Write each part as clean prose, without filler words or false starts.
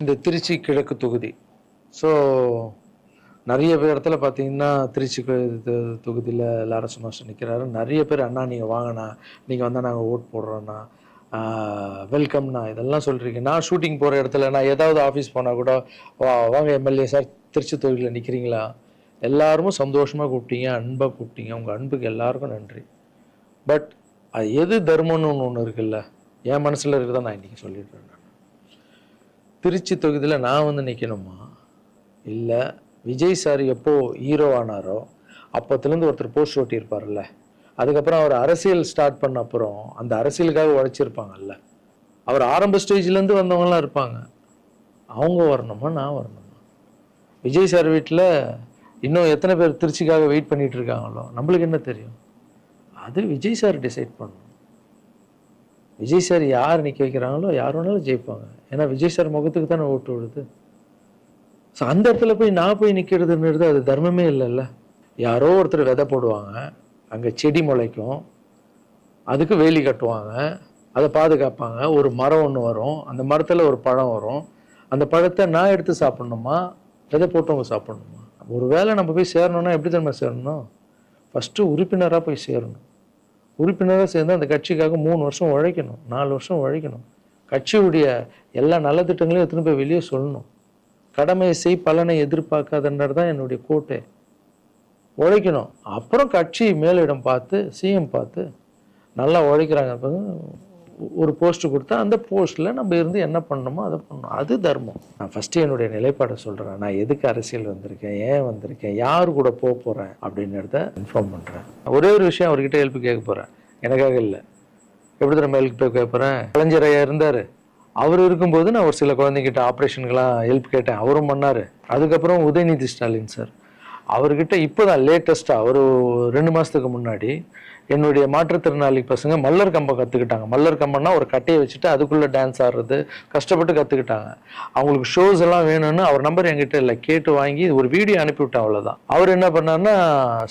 இந்த திருச்சி கிழக்கு தொகுதி. ஸோ நிறைய பேர் இடத்துல பார்த்தீங்கன்னா திருச்சி தொகுதியில் லாரன்ஸ் மாஸ்டர் நிற்கிறாரு. நிறைய பேர் அண்ணா நீங்கள் வாங்கண்ணா, நீங்கள் வந்தால் நாங்கள் ஓட் போடுறோண்ணா, வெல்கம்ண்ணா இதெல்லாம் சொல்கிறீங்க. நான் ஷூட்டிங் போகிற இடத்துல நான் ஏதாவது ஆஃபீஸ் போனால் கூட வாங்க எம்எல்ஏ சார் திருச்சி தொகுதியில் நிற்கிறீங்களா, எல்லாரும் சந்தோஷமாக கூப்பிட்டீங்க, அன்பாக கூப்பிட்டீங்க. உங்கள் அன்புக்கு எல்லாருக்கும் நன்றி. பட் அது எது தர்மம்னு ஒன்று இருக்குல்ல, என் மனசில் இருக்கிறதா நான் இன்றைக்கி சொல்லிடுறேன். நான் திருச்சி தொகுதியில் நான் வந்து நிற்கணுமா, இல்லை விஜய் சார் எப்போ ஹீரோ ஆனாரோ அப்போத்துலேருந்து ஒருத்தர் போஸ்ட் ஓட்டியிருப்பார்ல, அதுக்கப்புறம் அவர் அரசியல் ஸ்டார்ட் பண்ண அப்புறம் அந்த அரசியலுக்காக உழைச்சிருப்பாங்கல்ல, அவர் ஆரம்ப ஸ்டேஜ்லேருந்து வந்தவங்களாம் இருப்பாங்க, அவங்க வரணுமா நான் வரணுமா? விஜய் சார் வீட்டில் இன்னும் எத்தனை பேர் திருச்சிக்காக வெயிட் பண்ணிட்டு இருக்காங்களோ நம்மளுக்கு என்ன தெரியும்? அது விஜய் சார் டிசைட் பண்ணணும். விஜய் சார் யார் நிற்க வைக்கிறாங்களோ யார் வேணாலும் ஜெயிப்பாங்க. ஏன்னா விஜய் சார் முகத்துக்கு தானே ஓட்டு விடுது. ஸோ அந்த இடத்துல போய் நான் போய் நிற்கிறதுன்றது அது தர்மமே இல்லைல்ல. யாரோ ஒருத்தர் விதை போடுவாங்க, அங்கே செடி முளைக்கும், அதுக்கு வேலி கட்டுவாங்க, அதை பாதுகாப்பாங்க, ஒரு மரம் ஒன்று வரும், அந்த மரத்தில் ஒரு பழம் வரும், அந்த பழத்தை நான் எடுத்து சாப்பிட்ணுமா விதை போட்டவங்க சாப்பிட்ணுமா? ஒரு வேளை நம்ம போய் சேரணும்னா எப்படி நம்ம சேரணும்? ஃபஸ்ட்டு உறுப்பினராக போய் சேரணும். உறுப்பினராக சேர்ந்து அந்த கட்சிக்காக 3 வருஷம் உழைக்கணும், 4 வருஷம் உழைக்கணும். கட்சியுடைய எல்லா நலத்திட்டங்களையும் எத்தனை போய் வெளியே சொல்லணும். கடமையை செய் பலனை எதிர்பார்க்காதன்றது தான் என்னுடைய கோட்டை. உழைக்கணும். அப்புறம் கட்சி மேலிடம் பார்த்து சிஎம் பார்த்து நல்லா உழைக்கிறாங்க ஒரு போஸ்ட் கொடுத்தா அந்த போஸ்ட்டில் நம்ம இருந்து என்ன பண்ணணுமோ அதை பண்ணணும். அது தர்மம். நான் ஃபஸ்ட்டு என்னுடைய நிலைப்பாடை சொல்கிறேன். நான் எதுக்கு அரசியல் வந்திருக்கேன், ஏன் வந்திருக்கேன், யார் கூட போக போகிறேன் அப்படின்றத இன்ஃபார்ம் பண்ணுறேன். ஒரே ஒரு விஷயம் அவர்கிட்ட ஹெல்ப் கேட்க போகிறேன், எனக்காக இல்லை. எப்படி நம்ம ஹெல்ப் கேட்க போகிறேன்? கலைஞர் ஐயா இருந்தார், அவர் இருக்கும்போது நான் ஒரு சில குழந்தைங்கிட்ட ஆப்ரேஷனுக்கெல்லாம் ஹெல்ப் கேட்டேன், அவரும் பண்ணார். அதுக்கப்புறம் உதயநிதி ஸ்டாலின் சார் அவர்கிட்ட இப்போ தான் லேட்டஸ்ட்டாக ஒரு 2 மாதத்துக்கு முன்னாடி என்னுடைய மாற்றுத்திறனாளி பசங்க மல்லர் கம்பம் கற்றுக்கிட்டாங்க. மல்லர் கம்பம்னா ஒரு கட்டையை வச்சுட்டு அதுக்குள்ளே டான்ஸ் ஆடுறது கஷ்டப்பட்டு கற்றுக்கிட்டாங்க. அவங்களுக்கு ஷோஸ் எல்லாம் வேணும்னு அவர் நம்பர் என்கிட்ட இல்லை, கேட்டு வாங்கி ஒரு வீடியோ அனுப்பிவிட்டேன், அவ்வளோதான். அவர் என்ன பண்ணார்னா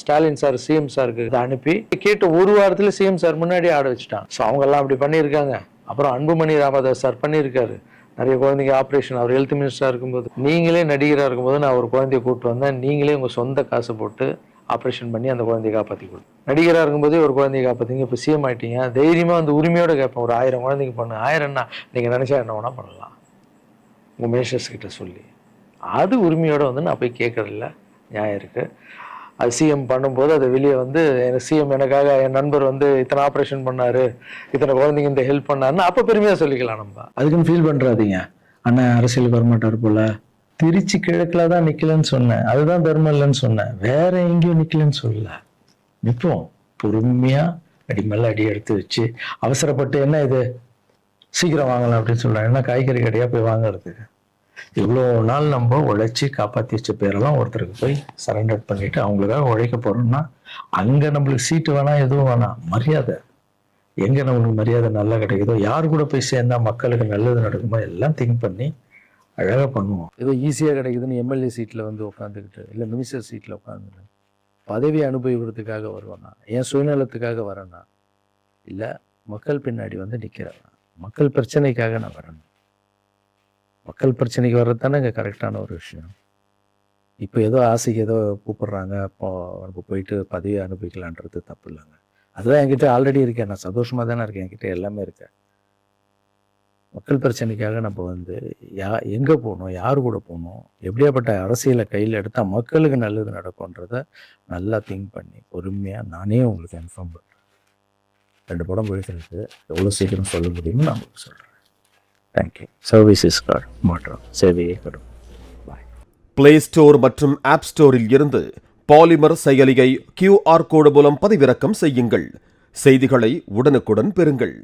ஸ்டாலின் சார் சிஎம் சாருக்கு இதை அனுப்பி கேட்டு ஒரு வாரத்தில் சிஎம் சார் முன்னாடி ஆட வச்சுட்டாங்க. ஸோ அவங்கெல்லாம் அப்படி பண்ணியிருக்காங்க. அப்புறம் அன்புமணி ராமதாஸ் சார் பண்ணியிருக்காரு. நிறைய குழந்தைங்க ஆப்ரேஷன், அவர் ஹெல்த் மினிஸ்டராக இருக்கும்போது, நீங்களே நடிகராக இருக்கும்போது நான் ஒரு குழந்தைய கூப்பிட்டு வந்தேன், நீங்களே உங்கள் சொந்த காசை போட்டு ஆப்ரேஷன் பண்ணி அந்த குழந்தைய காப்பாற்றி கொடு. நடிகராக இருக்கும்போதே ஒரு குழந்தைய காப்பாற்றிங்க, இப்போ சிஎம் ஆகிட்டீங்க, தைரியமாக அந்த உரிமையோடு கேட்பேன். ஒரு 1000 குழந்தைங்க பண்ணு, 1000 நீங்கள் நினச்சா என்ன வேணால் பண்ணலாம் உங்கள் மினிஸ்டர்ஸ் கிட்ட சொல்லி. அது உரிமையோடு வந்து நான் போய் கேட்கறதில்ல, நியாயம் இருக்குது. அது சிஎம் பண்ணும்போது அதை வெளியே வந்து சிஎம் எனக்காக என் நண்பர் வந்து இத்தனை ஆப்ரேஷன் பண்ணார், இத்தனை குழந்தைங்க இந்த ஹெல்ப் பண்ணாருன்னு அப்போ பெருமையாக சொல்லிக்கலாம். நம்ம அதுக்குன்னு ஃபீல் பண்ணுறாதீங்க, அண்ணன் அரசியலுக்கு வரமாட்டார் போல. திருச்சி கிழக்கில் தான் நிற்கலன்னு சொன்னேன், அதுதான் தர்மம் இல்லைன்னு சொன்னேன், வேற எங்கேயும் நிற்கலன்னு சொல்லல. நிற்போம் பொறுமையாக, அடி மேலே அடி எடுத்து வச்சு அவசரப்பட்டு என்ன இது சீக்கிரம் வாங்கலாம் அப்படின்னு சொல்கிறாங்க. என்ன காய்கறி கடையாக போய் வாங்குறதுக்கு? இவ்வளோ நாள் நம்ம உழைச்சி காப்பாற்றி வச்ச பேரெல்லாம் ஒருத்தருக்கு போய் சரண்டர் பண்ணிட்டு அவங்களுக்காக உழைக்க போறோம்னா அங்கே நம்மளுக்கு சீட்டு வேணாம், எதுவும் வேணாம், மரியாதை. எங்கே நம்மளுக்கு மரியாதை நல்லா கிடைக்குதோ, யார் கூட போய் சேர்ந்தா மக்களுக்கு நல்லது நடக்குமோ எல்லாம் திங்க் பண்ணி அழகாக பண்ணுவோம். ஏதோ ஈஸியாக கிடைக்குதுன்னு எம்எல்ஏ சீட்டில் வந்து உட்காந்துக்கிட்டு இல்லை மினிஸ்டர் சீட்டில் உட்காந்துட்டு பதவி அனுபவிக்கிறதுக்காக வருவேன்னா, என் சுயநலத்துக்காக வரேன்னா, இல்லை மக்கள் பின்னாடி வந்து நிற்கிறேன், மக்கள் பிரச்சனைக்காக நான் வரேன். மக்கள் பிரச்சனைக்கு வர்றது தானே இங்கே கரெக்டான ஒரு விஷயம். இப்போ ஏதோ ஆசைக்கு ஏதோ கூப்பிட்றாங்க, அப்போ நம்ம போயிட்டு பதவி அனுபவிக்கலான்றது தப்பு இல்லைங்க. அதுதான் என்கிட்ட ஆல்ரெடி இருக்கேன், நான் சந்தோஷமாக தானே இருக்கேன், என்கிட்ட எல்லாமே இருக்கேன். மக்கள் பிரச்சனைக்காக நம்ம வந்து எங்கே போகணும், யார் கூட போகணும், எப்படியாப்பட்ட அரசியலை கையில் எடுத்தால் மக்களுக்கு நல்லது நடக்கும்ன்றத நல்லா திங்க் பண்ணி பொறுமையாக நானே உங்களுக்கு இன்ஃபார்ம் பண்ணுறேன். 2 படம் போயிட்டு எவ்வளோ சீக்கிரம் சொல்ல முடியும்னு நான் உங்களுக்கு சொல்கிறேன். தேங்க்யூ. சர்வீசஸ் கார்டு மாற்றம், சேவையை கடும். பாய். பிளே ஸ்டோர் மற்றும் ஆப் ஸ்டோரில் இருந்து பாலிமர் செயலியை QR கோடு மூலம் பதிவிறக்கம் செய்யுங்கள். செய்திகளை உடனுக்குடன் பெறுங்கள்.